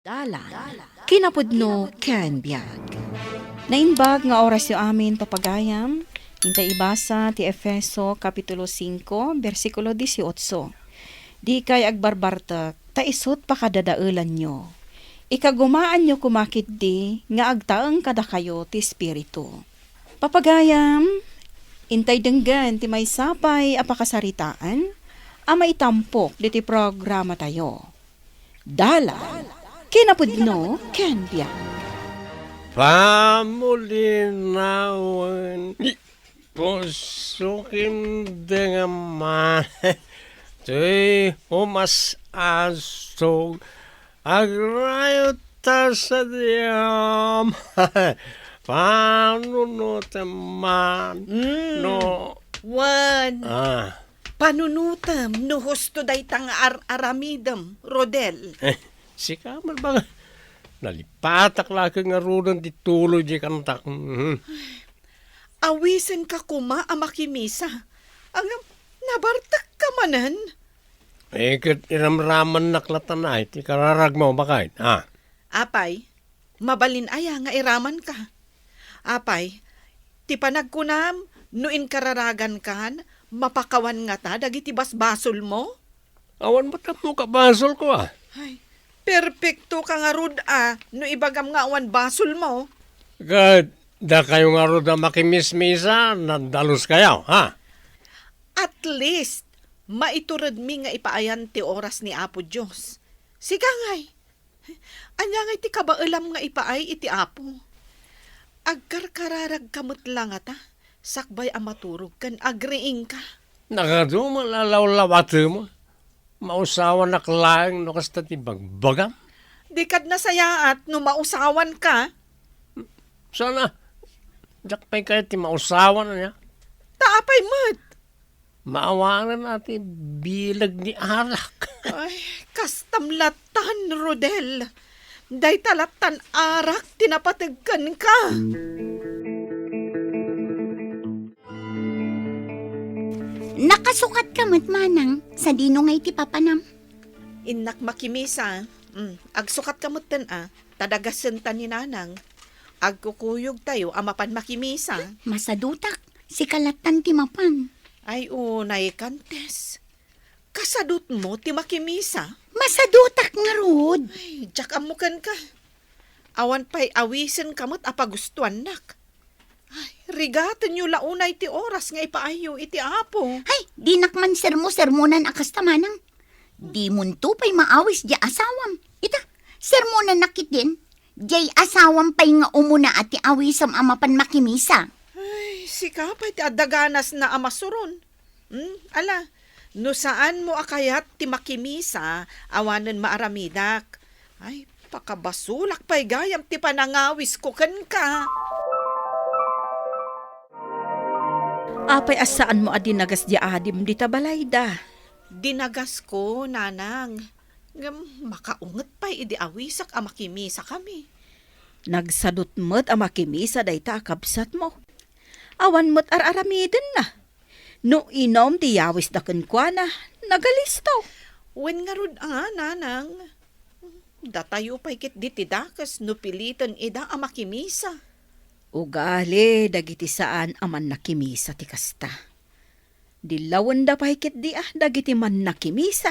Dalan, kinapudno ken biag. Nainbag nga oras yu amin papagayam, hintay ibasa ti Efeso Kapitulo 5, versikulo 18. Di kay agbarbartak, ta isot pakadadaulan nyo. Ikagumaan nyo kumakit di, nga agtaeng kada kayo ti Espiritu. Papagayam, intay denggan ti may sapay apakasaritaan, ama itampok di ti programa tayo. Dalan, kinapudno ken biag. Pamulinawan pusukin dengan tuy umas asog agrayo ta sa diyam panuno teman no Wan, ah panunutam no husto day tang aramidam, Rodel. si kamar bang nalipatak laki nga runan di tuloy di kantak. Awisan ka kuma amakimisa. Ang nabartak ka manan. Kat iramraman naklatan na iti kararag mo bakit? Apay, mabalin aya nga iraman ka. Apay, ti panagkunam, no inkararagan kan, mapakawan nga ta, dagiti basbasol mo. Awan ba't mo kabasol ko Ay, perfecto ka nga rud no ibagam nga awan basol mo. Kat da kayo nga ro da makimismisa, nadalos kayo, At least, maiturad mi nga ipaayan ti oras ni Apo Diyos. Siga ngay. Anya ngay ti kabailam nga ipaay iti Apo. Agkarkararag kamot lang ata, sakbay amaturog kan agriing ka. Nakado malalawlawati mo. Mausawan na klaang no kasta ti bagbagam. Di kad nasayaat no mausawan ka, Sana, dak pa'y kayo ti mausawan na niya. taapay mo't. Maawanan natin bilag ni arak. Ay, kastamlatan, Rodel. Day talatan arak, tinapatagkan ka. Nakasukat ka manang sa dino ngay ti papanam. Inak makimisa, agsukat kamot tan tadagasan tan ni nanang. Agkukuyog tayo, amapan makimisa. Masadutak, si kalatan ti mapan. Ay, unay kantes. Kasadut mo, ti makimisa. Masadutak nga rod. Ay, jak amukan ka. Awan pa'y awisin kamot apagustuan nak. Ay, rigatan nyo launay ti oras nga ipaayo iti apo. Ay, di nakman sermonan akas tamanang. Di munto pa'y maawis di asawam. Ita, sermonan nakit din. Di asawam pa'y nga umuna at ti awisam amapan makimisa. Ay, si kapay ti adaganas na amasuron. Ala, no saan mo akayat ti makimisa, awanan maaramidak. Ay, pakabasulak pa'y gayam ti panangawis ko kan ka. Apay asaan mo adi nagas di adim di tabalayda. Dinagas ko, nanang. Makaunget pa'y idi awisak amakimisa kami. Nagsadot mo't amakimisa day ta akabsat mo. Awan mo't araramiden na. No inom ti yawis da kenkwana, nagalistaw. Wen nga rod nanang. Datayo pa'y kit ditidakas no pilitan ida amakimisa. Ugali dagiti saan aman nakimisa ti kasta. Dilawan da pahikit di dagiti man nakimisa.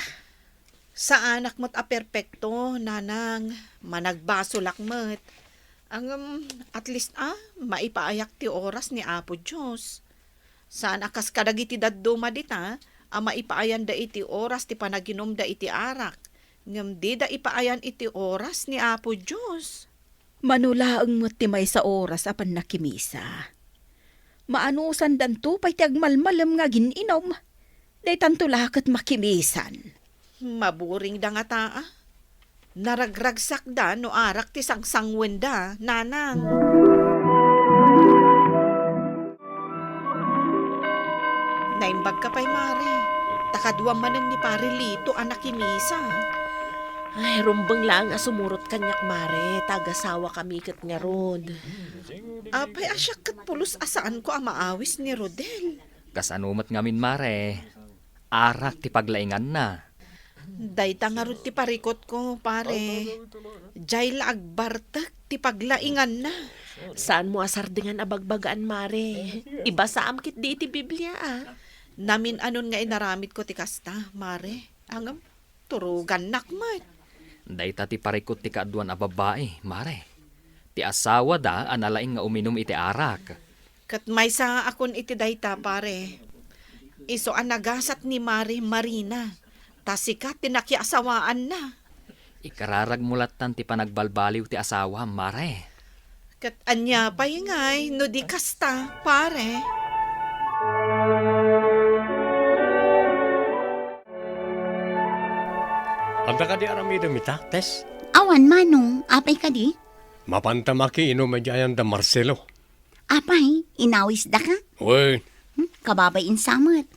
Sa anak mo't aperpekto, nanang. Managbasulak mo't. Ang at least maipaayak ti oras ni Apo Diyos. Saan akas kadagiti daddo madita, maipaayan da iti oras ti panaginom da iti arak. Ngam di da ipaayan iti oras ni Apo Diyos. Manulaang mo't ti may sa oras apan nakimisa. Maanusan dan to pa'y ti agmalmalam nga gininom. Day tantulakat makimisan. Maburing da nga taa. Naragragsak da no arak ti sangsangwen da, nanang. Naimbag ka pa'y mare. Takaduang manan ni pare Lito anak kimisa. Ay, rumbang lang sumurot kanyak mare, tagasawa kami kat nga rod. Apay asyak kat pulos asaan ko amaawis ni Rodel. Kasanumat ngamin mare, arak ti paglaingan na. Dayta nga ron ti parikot ko, pare. Jay la agbartak, ti paglaingan na. Saan mo asardingan abagbagaan, Mare? Iba sa amkit di iti Biblia, ah. Namin anon nga inaramid ko ti kasta, mare. Angam, turugan nakmat. Dayta ti parikot ti kaaduan a babae, mare. Ti asawa da analaing nga uminom iti arak. Kat may sa akon iti dayta, pare. Iso ang nagasat ni Mare Marina. Tasika tinakiasawaan na. Ikararag mulatan ti panagbalbaliw ti asawa, mare. Kat anya pa ingay, no di kasta, pare. Anda ka di aramida mita, Tess? Awan manong, apay ka di? Mapantamaki ino medyayan da Marcelo. Apay, inawis da ka? Uy, Kababay insamot.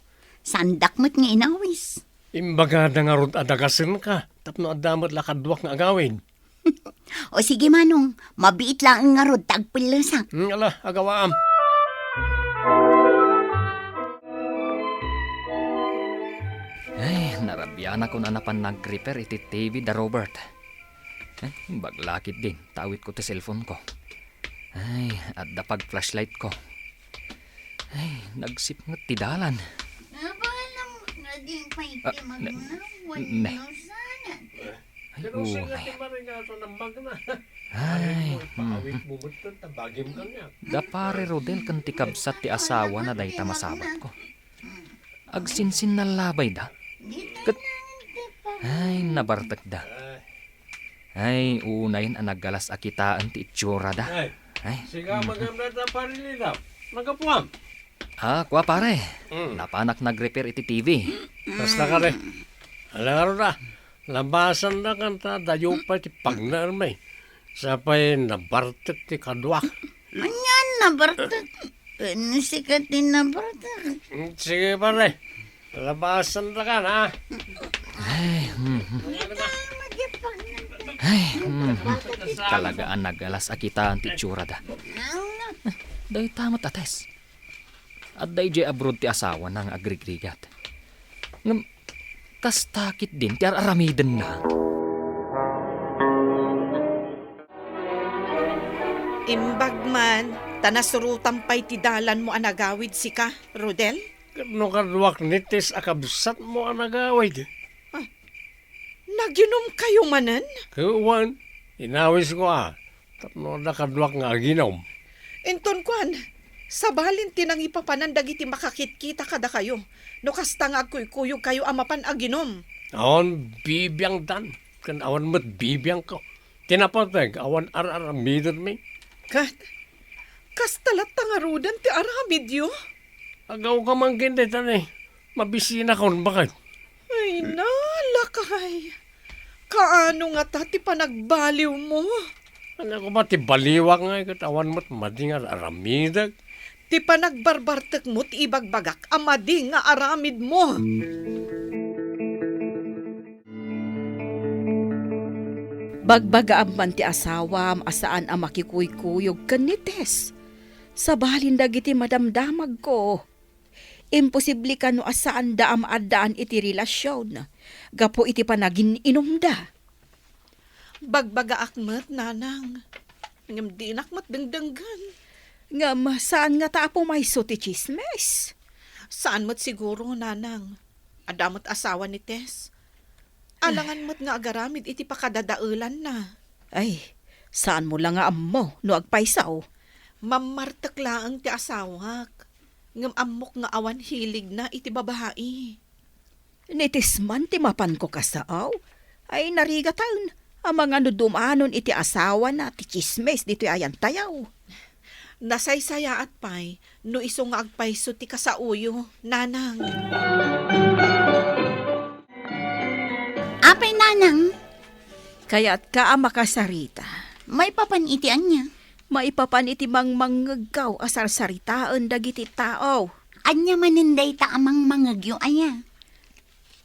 Sandak mo't nga inawis. imbaga da nga ron adagasin ka. Tapno adamot lakadwak nga agawin. O sige manong, mabiit lang ang nga rod tagpilasak. Ala, agawaam. Ay, narabyan ako na napan nag-repair iti TV da Robert. Baglakit din, tawit ko ti cellphone ko. Ay, at dapag flashlight ko. Ay, nagsip nga ti dalan. Ne. Ay, Ay, da pare Rodel kan ti kabsat ti asawa na day tamasabat ko. Agsinsin na labay da. Kat... Ay, nabartak da. Ay, unayin ang naggalas akitaan ti itsura da. Ay, Siga maganda na parilidap. Nagapuam. kwa pare. Napanak nag-repair iti TV. Basta ka rin. Alam na, labasan na kanta, dayo pa ti pagnarmay. Sapay nabartek ti kadwak. Anyan na bartak. Ano sikat din na bartak? Sige pare, labasan na ka na. Talagaan naggalas akitaan ti itsura da. Day tamat ates. At day jay abroad ti asawa ng agrigrigat. Ngam, kastakit din ti aramiden na. Imbagman, tanasurutan pa'y tidalan mo anagawid si ka, Rodel? No kadwak nitis akabsat mo ang nagawid. Nagyunom kayo manan? Kuwan, inawis ko Tapno na kadwak nga aginom. Enton kwan, sabalin tinang ipapanandag iti makakit-kita kada kayo. No kasta nga agkuy-kuyog kayo amapan aginom. Awan bibiyang dan. Kan awan mat bibiyang ko. Tinapatag, awan ar-aramidon mi. Kat, kastalat tangarudan ti aramid yo. Agaw ka man gindi tanay. Mabisina ka bakit? Ay, nalakay. Kaano nga tati panagbaliw mo? Ano ko ba ti baliwak nga katawan mo't madingar aramidag? Ti panagbarbartek mo ti ibagbagak amadi nga aramid mo. Bagbagaam man ti asawam asaan ang makikuy-kuyog kanites. Sa balin dagiti madamdamag ko. Imposible ka no asaan da amadaan iti relasyon. Gapo iti panagin inumda. Bagbaga akmat, nanang. Ngam di nakmat dengdenggan. Ngam saan nga taapo may ti chismes? Saan mo't siguro, nanang? Adamot asawa ni Tess. Alangan mo't nga agaramid iti pakadadaulan na. Ay, saan mo lang nga ammo no agpaisaw? Mamartak laang ti asawak. Ngam amok nga awan hilig na iti babae. Nitisman ti mapan ko kasaaw. Ay narigatan, ang mga nudumanon iti asawa na ti chismes dito ayan tayaw. Nasaysaya at pay, no iso nga agpaiso ti kasauyo, nanang. Apay nanang, Kaya't ka makasarita. may papanitian niya. Maipapan iti mangmangagaw asar saritaan dagiti tao. Anya maninday ta amang mangagyo aya.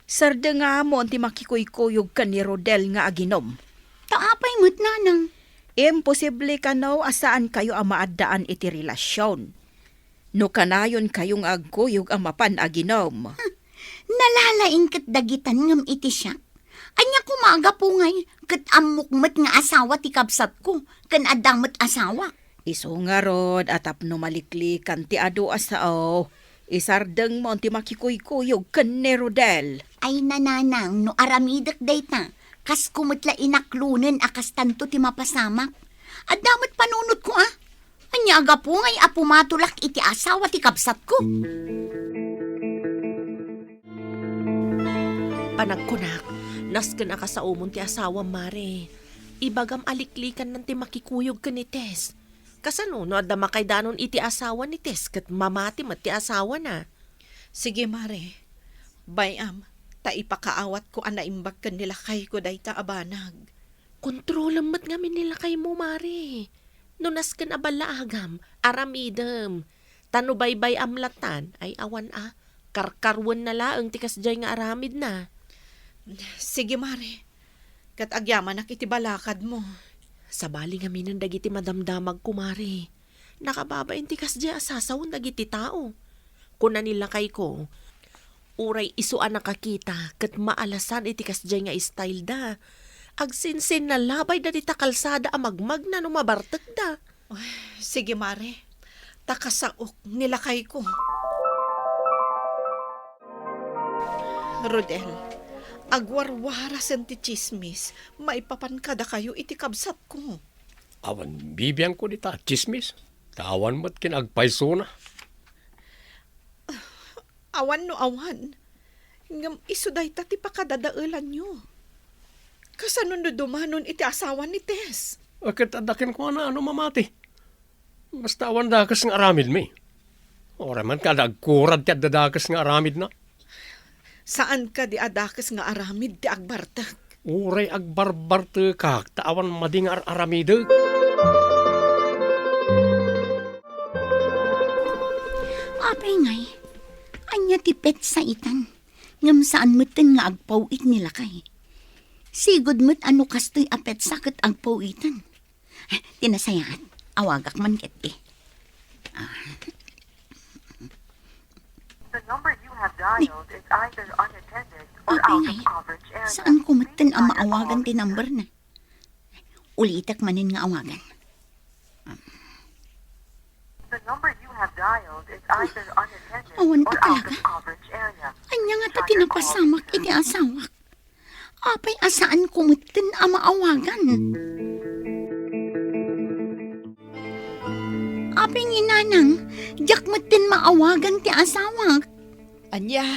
Sarda nga mo ti makikuykuyog ka ni Rodel nga aginom. Taapay mo't nanang. Imposible ka no asaan kayo ang maadaan iti relasyon. No kanayon kayong agkuyog ang mapan aginom. Nalalaing kat dagitan ngam iti siya. Anya ko maaga po ngay, kat amukmat nga asawa ti kabsat ko, kan adamot asawa. Iso nga rod at apno maliklikan ti ado asao. Isardeng mo ti makikuy-kuyog ken ni Rodel. Ay nananang, no aramidak dayta, kas kumutla inaklunen akas tanto ti mapasamak. Adamot panunot ko Anya aga po ngay apumatulak iti asawa ti kabsat ko. Panagkunak, nasken ka sa umon ti asawa, Mare. Ibagam aliklikan ng ti makikuyog ka ni Tess. Kasano, no, adama kay danon iti asawa ni Tess, kat mamati mat ti asawa na. Sige, Mare. Bayam, ta ipakaawat ko anaimbag kan nila kay ko dayta abanag. Kontrolam mat ngamin nila kay mo, Mare. No nasken abala agam, aramidem. Tano baybay amlatan, ay awan karkarwan na laeng tikas jay nga aramid na. Sige, Mare. Kat agyaman nak iti balakad mo. Sabali nga minan dagiti madamdamag kumari. Nakababain ti kasdi asasawon dagiti tao. Kuna nila kay ko, uray isuan nakakita kat maalasan iti kasdi nga style da. Agsinsin na labay da dita kalsada amagmag na numabartek da. Sige, Mare. Takasaok nila kay ko. Rodel, agwarwara sen ti chismis, maipapankada kayo iti kabsat ko. Awan bibiyang ko dita, chismis. Tawan mo't kinagpaiso na. Awan no awan. Ngam isuday ta ti pakadadaulan nyo. Kasanon no dumanon iti asawa ni Tess. Akit adakin ko na mamati. Basta awan dakas nga aramid mi. Ora man ka nagkurad ti dadakas nga aramid na. Saan ka di adakas nga aramid ti agbartak? Uray agbarbarte kak, tawan mading aramide. Apay ngay, anya tipet sa itan, ngam saan moten nga agpawit nila kay. Sigod mo't ano kastoy apet sakit agpawitan. Tinasayaan, awagak man ket The number you have dialed is either unattended or Apay out ngay, of coverage area. saan ko moten ang maawagan ti number na? Ulitak manin nga awagan. The number you have dialed is either unattended Awan or ka out talaga. of coverage area. Anya nga ta tinapasamak iti asawak. Apay asaan kumutin ang maawagan. Apay nginanang, diyak mutin maawagan ti asawak. Anya,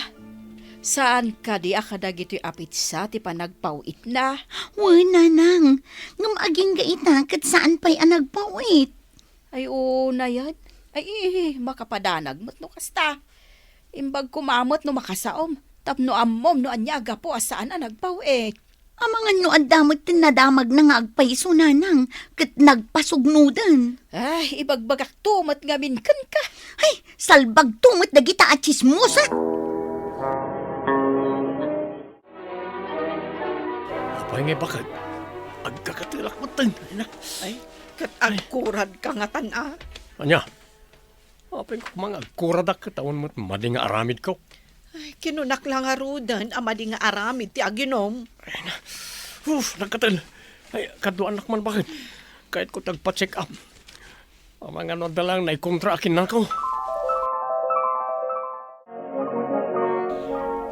saan ka di akadag ito'y apit sa ti panagpawit na? Wala nang, ngam aging gaita kat saan pa'y anagpawit. Ay una yan. Ay makapadanag mo't no kasta. Imbag kumamot no makasaom. Tapno ammom no anyaga po asaan ang nagpawit. Amangan no adamot tin nadamag na nga agpaiso nanang kat nagpasugnudan. Ay, ibagbagak tumat nga minkan ka. Ay, salbag tumot na gita at chismosa. Apay nga bakit? Agkakatilak mo tan. Ay, kat agkurad ka nga tana. Anya? Apay ko mga agkuradak katawan mo't mading aramid ko. Ay, kinunak lang nga rudan, amadi nga aramid ti aginom. Nagkatil. Ay, kaduan anak man bakit? Kahit ko tagpa-check up. Ang mga noda lang na ikontra akin na ko.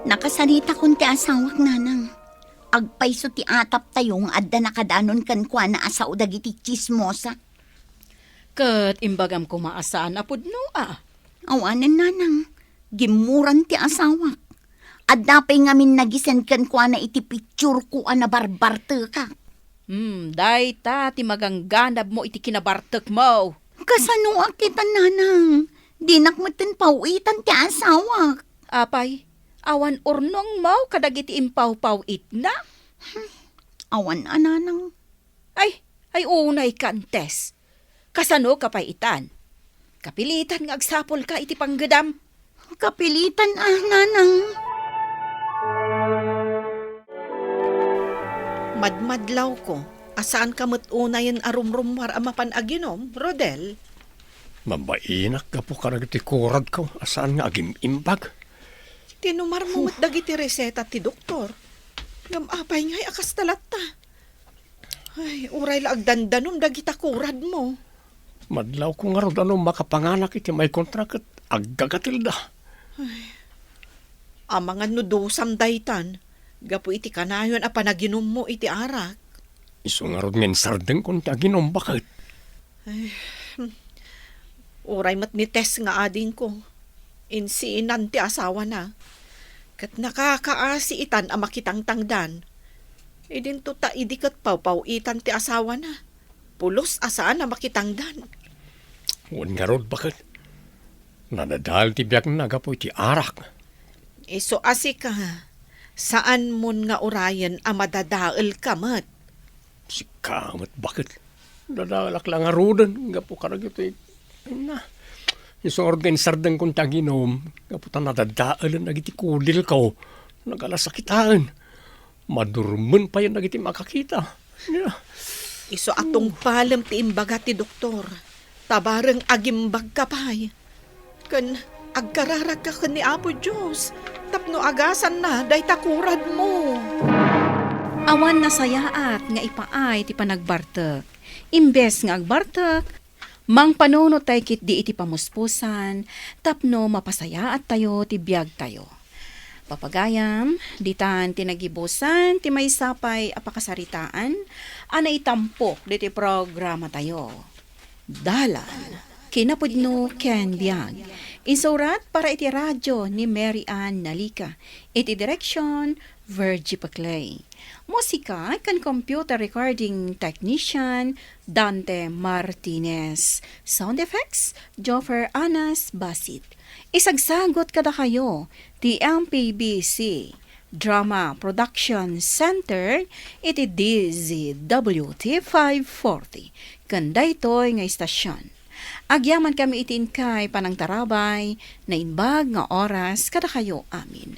Nakasalita kun ti asawak nanang. Agpaiso ti atap tayong adda nakadanon kan kwa na asao dagiti chismosa. Kat imbagam kumaasaan apod no Awanan nanang, gimuran ti asawak. Adda pa'y ngamin nagisen kan kwa na iti picture ko na barbarte ka. Day ta ti magangganab mo iti kinabartek mo. Kasano kita nanang, dinak mo tin pawitan ti asawak. Apay, awan urnong mo kadagiti impaw-pawit na. Awan ananang. Ay unay kantes. Kasano kapaitan? Kapilitan nga agsapol ka iti panggedam. Kapilitan nanang. Madmadlaw ko, asaan ka unayan arumrumwar amapan aginom, Rodel? Mabainak ka po ka nagtikurad ko. Asaan nga agim imbag? Tinumar mo dagiti reseta ti doktor. Ngamapay nga'y akas talata. Ay, uray la agdandanom dagita kurad mo. Madlaw ko nga ron makapanganak iti may kontrak at aggagatil da. Ang mga nudusam daytan, gapu iti kanayon a panaginom mo iti arak. Iso nga ron ngin sardeng kung taginom bakit. Uray mat ni Tess nga ading ko. Insiinan ti asawa na. Kat nakakaasi itan a makitang tangdan. Idin to ta idikat pawpawitan ti asawa na. Pulos asaan na makitangdan. Huwag nga ron bakit. Nadadal ti biyak na gapo iti arak. Iso asi ka. Saan mon nga urayan a madadaal kamat? Si kamat bakit. Dadalak lang nga rodan. Gapo karag ito na. Iso nga ron sardeng kung taginom. Gapo ta nadadaalan nagiti kudil ko. Nagalasakitaan. Madurman pa yan nagiti makakita. Yeah. Iso atong palam ti imbaga ti doktor. Tabarang agimbag ka pa'y. Kan agkararag ka ni Apo Diyos. Tapno agasan na, day takurad mo. Awan na sayaat nga ipaay ti panagbartek. Imbes nga agbartek, mang panuno tay kit di iti pamuspusan, tapno mapasayaat tayo ti biyag tayo. Papagayam, ditan tinagibusan, ti may sapay apakasaritaan, ana itampok di ti programa tayo. Dalan, kinapudno Ken Biag. Insurat para iti radyo ni Mary Ann Nalika. Iti direksyon, Virgie Paclay. Musika kan computer recording technician Dante Martinez. Sound effects, Joffer Anas Basit. Isagsagot kada kayo, ti MPBC Drama Production Center, iti DZWT 540. Kanday to'y nga istasyon. Agyaman kami itin kay panang tarabay, na inbag nga oras kada kayo amin.